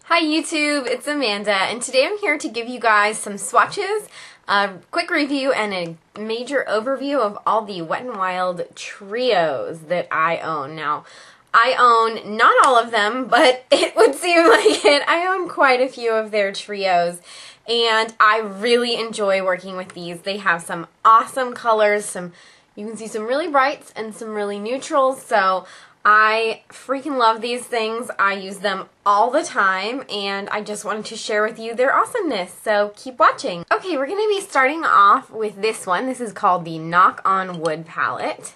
Hi YouTube, it's Amanda, and today I'm here to give you guys some swatches, a quick review, and a major overview of all the Wet n Wild trios that I own. Now, I own not all of them, but it would seem like it. I own quite a few of their trios, and I really enjoy working with these. They have some awesome colors, you can see some really brights and some really neutrals, so I freaking love these things. I use them all the time, and I just wanted to share with you their awesomeness, so keep watching. Okay, we're going to be starting off with this one. This is called the Knock on Wood palette,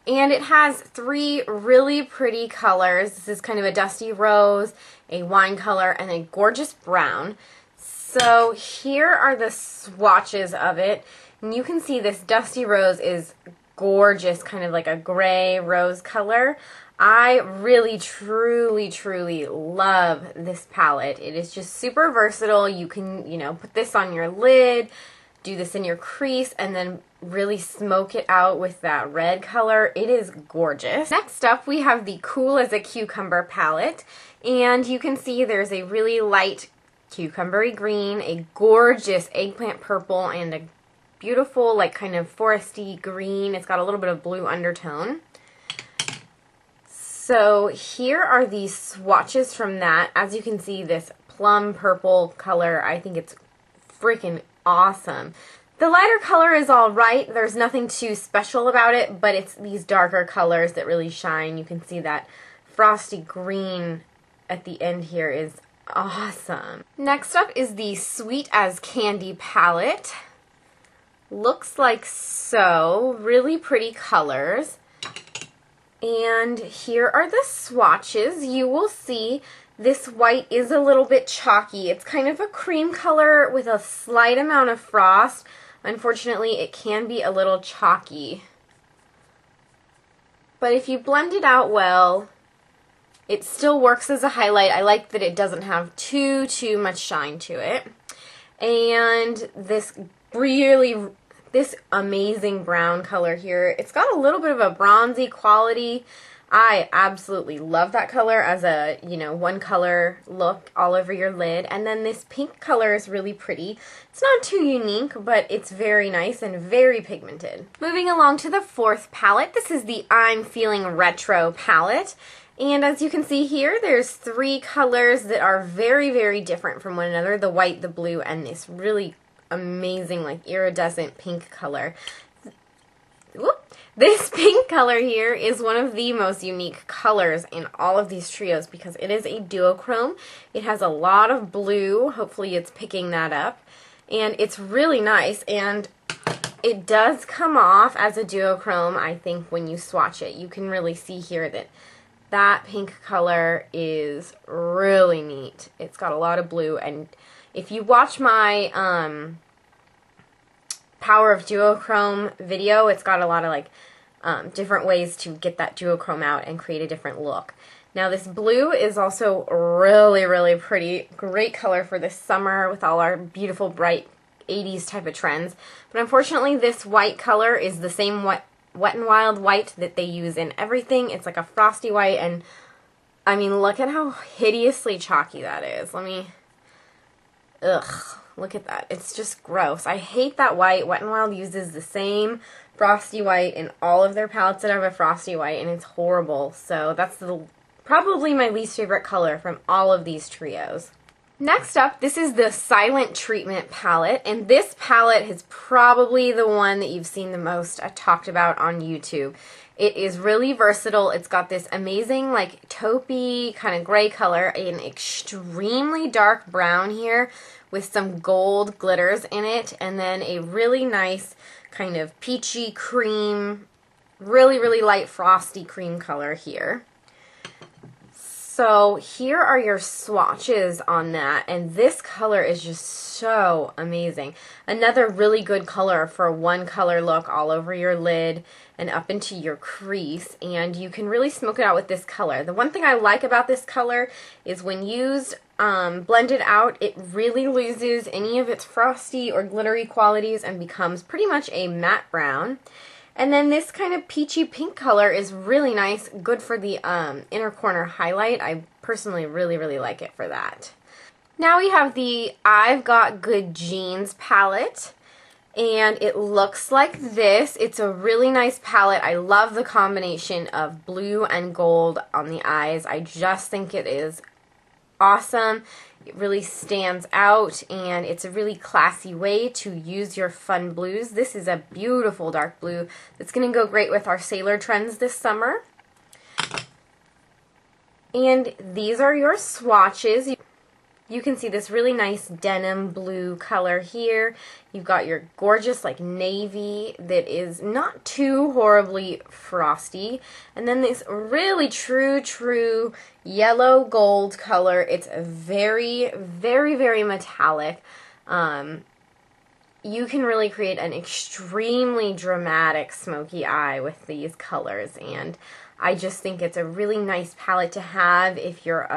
and it has three really pretty colors. This is kind of a dusty rose, a wine color, and a gorgeous brown. So here are the swatches of it, and you can see this dusty rose is gorgeous, kind of like a gray rose color. I really, truly love this palette. It is just super versatile. You can, put this on your lid, do this in your crease, and then really smoke it out with that red color. It is gorgeous. Next up, we have the Cool as a Cucumber palette, and you can see there's a really light cucumbery green, a gorgeous eggplant purple, and a beautiful, like, kind of foresty green. It's got a little bit of blue undertone. So here are the swatches from that. As you can see, this plum purple color, I think it's freaking awesome. The lighter color is all right. There's nothing too special about it, but it's these darker colors that really shine. You can see that frosty green at the end here is awesome. Next up is the Sweet as Candy palette. Looks like so. Really pretty colors. And here are the swatches. You will see this white is a little bit chalky. It's kind of a cream color with a slight amount of frost. Unfortunately, it can be a little chalky. But if you blend it out well, it still works as a highlight. I like that it doesn't have too much shine to it. And this amazing brown color here. It's got a little bit of a bronzy quality. I absolutely love that color as a, one color look all over your lid. And then this pink color is really pretty. It's not too unique, but it's very nice and very pigmented. Moving along to the fourth palette, this is the I'm Feeling Retro palette. And as you can see here, there's three colors that are very different from one another. The white, the blue, and this really amazing, like, iridescent pink color. This pink color here is one of the most unique colors in all of these trios because it is a duochrome. It has a lot of blue. Hopefully it's picking that up. And it's really nice, and it does come off as a duochrome, I think, when you swatch it. You can really see here that that pink color is really neat. It's got a lot of blue, and if you watch my Power of Duochrome video, it's got a lot of different ways to get that duochrome out and create a different look. Now this blue is also really pretty. Great color for this summer with all our beautiful bright 80s type of trends. But unfortunately this white color is the same Wet n Wild white that they use in everything. It's like a frosty white, and I mean, look at how hideously chalky that is. Ugh, look at that. It's just gross. I hate that white. Wet n Wild uses the same frosty white in all of their palettes that have a frosty white, and it's horrible. So that's probably my least favorite color from all of these trios. Next up, this is the Silent Treatment palette, and this palette is probably the one that you've seen the most talked about on YouTube. It is really versatile. It's got this amazing, like, taupey kind of gray color, an extremely dark brown here with some gold glitters in it, and then a really nice kind of peachy cream, really light frosty cream color here. So here are your swatches on that, and this color is just so amazing. Another really good color for one color look all over your lid and up into your crease, and you can really smoke it out with this color. The one thing I like about this color is when used blended out, it really loses any of its frosty or glittery qualities and becomes pretty much a matte brown. And then this kind of peachy pink color is really nice, good for the inner corner highlight. I personally really like it for that. Now we have the I've Got Good Jeans palette, and it looks like this. It's a really nice palette. I love the combination of blue and gold on the eyes. I just think it is awesome. It really stands out, and it's a really classy way to use your fun blues. This is a beautiful dark blue that's going to go great with our sailor trends this summer. And these are your swatches. You can see this really nice denim blue color here. You've got your gorgeous like navy that is not too horribly frosty. And then this really true yellow gold color. It's very metallic. You can really create an extremely dramatic smoky eye with these colors, and I just think it's a really nice palette to have if you're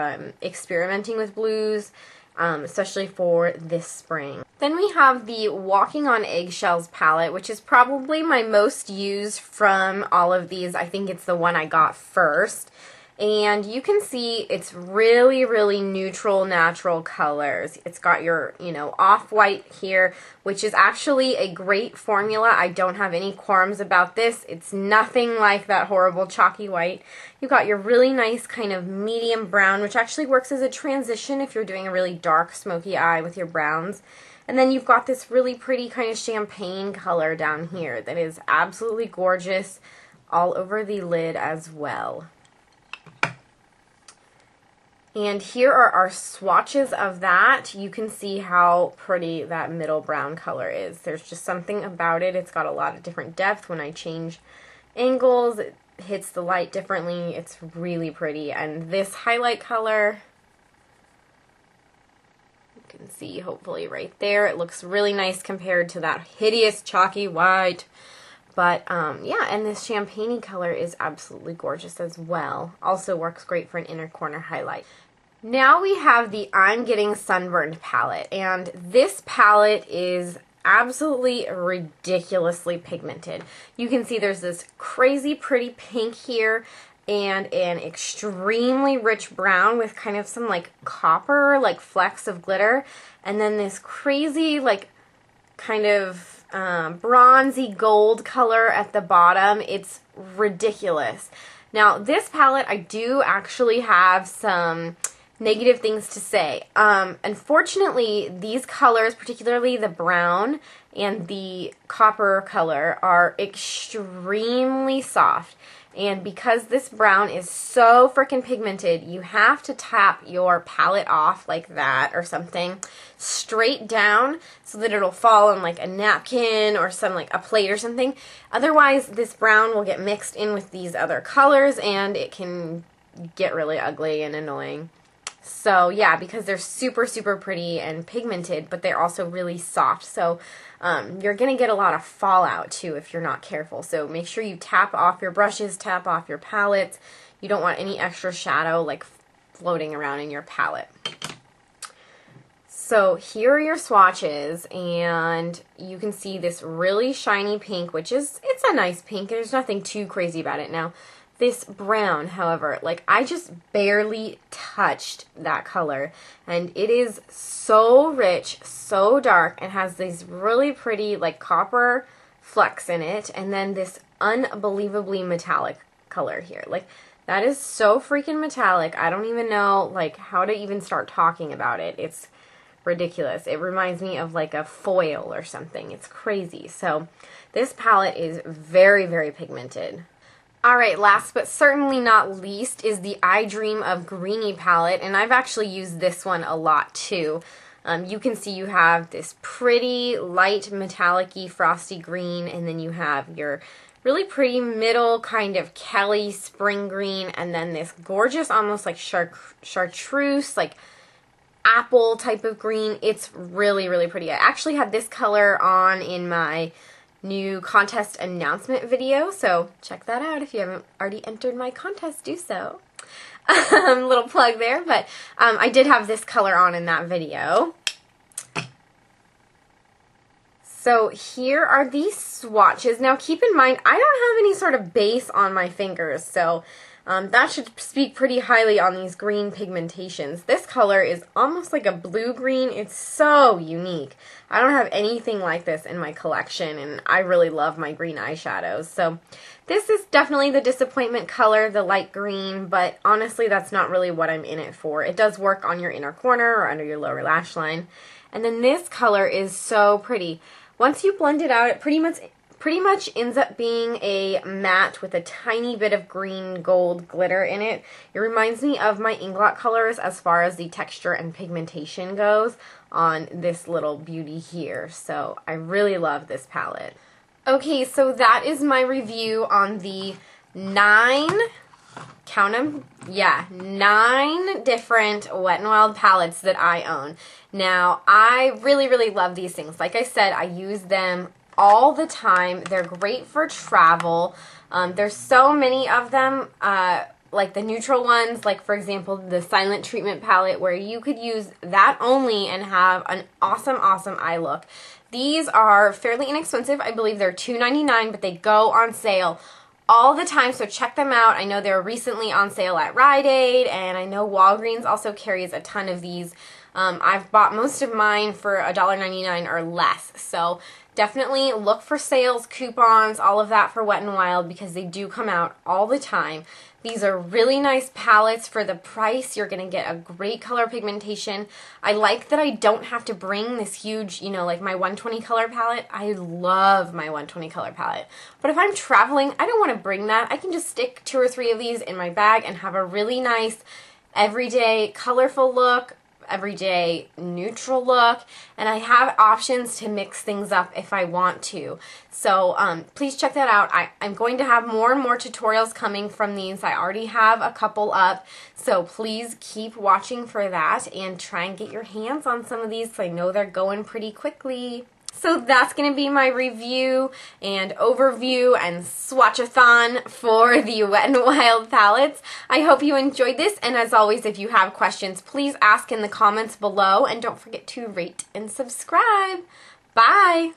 experimenting with blues, especially for this spring. Then we have the Walking on Eggshells palette, which is probably my most used from all of these. I think it's the one I got first. And you can see it's really neutral, natural colors. It's got your, off-white here, which is actually a great formula. I don't have any qualms about this. It's nothing like that horrible chalky white. You've got your really nice kind of medium brown, which actually works as a transition if you're doing a really dark, smoky eye with your browns. And then you've got this really pretty kind of champagne color down here that is absolutely gorgeous all over the lid as well. And here are our swatches of that. You can see how pretty that middle brown color is. There's just something about it. It's got a lot of different depth. When I change angles, it hits the light differently. It's really pretty. And this highlight color, you can see hopefully right there. It looks really nice compared to that hideous chalky white. But yeah, and this champagne color is absolutely gorgeous as well. Also works great for an inner corner highlight. Now we have the I'm Getting Sunburned palette, and this palette is absolutely ridiculously pigmented. You can see there's this crazy pretty pink here and an extremely rich brown with kind of some like copper like flecks of glitter, and then this crazy like kind of bronzy gold color at the bottom. It's ridiculous. Now this palette, I do actually have some negative things to say. Unfortunately, these colors, particularly the brown and the copper color, are extremely soft. And because this brown is so freaking pigmented, you have to tap your palette off like that or something straight down so that it'll fall on like a napkin or some like a plate or something. Otherwise, this brown will get mixed in with these other colors and it can get really ugly and annoying. So yeah, because they're super pretty and pigmented, but they're also really soft. So you're going to get a lot of fallout too if you're not careful. So make sure you tap off your brushes, tap off your palettes. You don't want any extra shadow like floating around in your palette. So here are your swatches, and you can see this really shiny pink, which is, it's a nice pink. There's nothing too crazy about it. Now, this brown, however, like I just barely touched that color, and it is so rich, so dark, and has these really pretty like copper flecks in it, and then this unbelievably metallic color here. Like that is so freaking metallic. I don't even know like how to even start talking about it. It's ridiculous. It reminds me of like a foil or something. It's crazy. So this palette is very pigmented. Alright, last but certainly not least is the I Dream of Greeny palette, and I've actually used this one a lot too. You can see you have this pretty light metallic-y frosty green, and then you have your really pretty middle kind of Kelly spring green, and then this gorgeous almost like chartreuse, like apple type of green. It's really pretty. I actually had this color on in my new contest announcement video, so check that out. If you haven't already entered my contest, do so. Little plug there, but I did have this color on in that video. So here are these swatches. Now keep in mind, I don't have any sort of base on my fingers, so that should speak pretty highly on these green pigmentations. This color is almost like a blue-green. It's so unique. I don't have anything like this in my collection, and I really love my green eyeshadows. So this is definitely the disappointment color, the light green, but honestly, that's not really what I'm in it for. It does work on your inner corner or under your lower lash line. And then this color is so pretty. Once you blend it out, it pretty much ends up being a matte with a tiny bit of green gold glitter in it. It reminds me of my Inglot colors as far as the texture and pigmentation goes on this little beauty here. So I really love this palette. Okay, so that is my review on the 9 different Wet n Wild palettes that I own. Now, I really love these things. Like I said, I use them all the time. They're great for travel. There's so many of them, like the neutral ones, like for example, the Silent Treatment palette, where you could use that only and have an awesome eye look. These are fairly inexpensive. I believe they're $2.99, but they go on sale all the time, so check them out. I know they're recently on sale at Rite Aid, and I know Walgreens also carries a ton of these. I've bought most of mine for $1.99 or less, so definitely look for sales, coupons, all of that for Wet n Wild, because they do come out all the time. These are really nice palettes for the price. You're going to get a great color pigmentation. I like that I don't have to bring this huge, you know, like my 120 color palette. I love my 120 color palette. But if I'm traveling, I don't want to bring that. I can just stick 2 or 3 of these in my bag and have a really nice everyday colorful look, everyday neutral look, and I have options to mix things up if I want to. So please check that out. I'm going to have more and more tutorials coming from these. I already have a couple up, so please keep watching for that and try and get your hands on some of these, because I know they're going pretty quickly. So that's going to be my review and overview and swatchathon for the Wet n Wild palettes. I hope you enjoyed this, and as always, if you have questions, please ask in the comments below, and don't forget to rate and subscribe. Bye!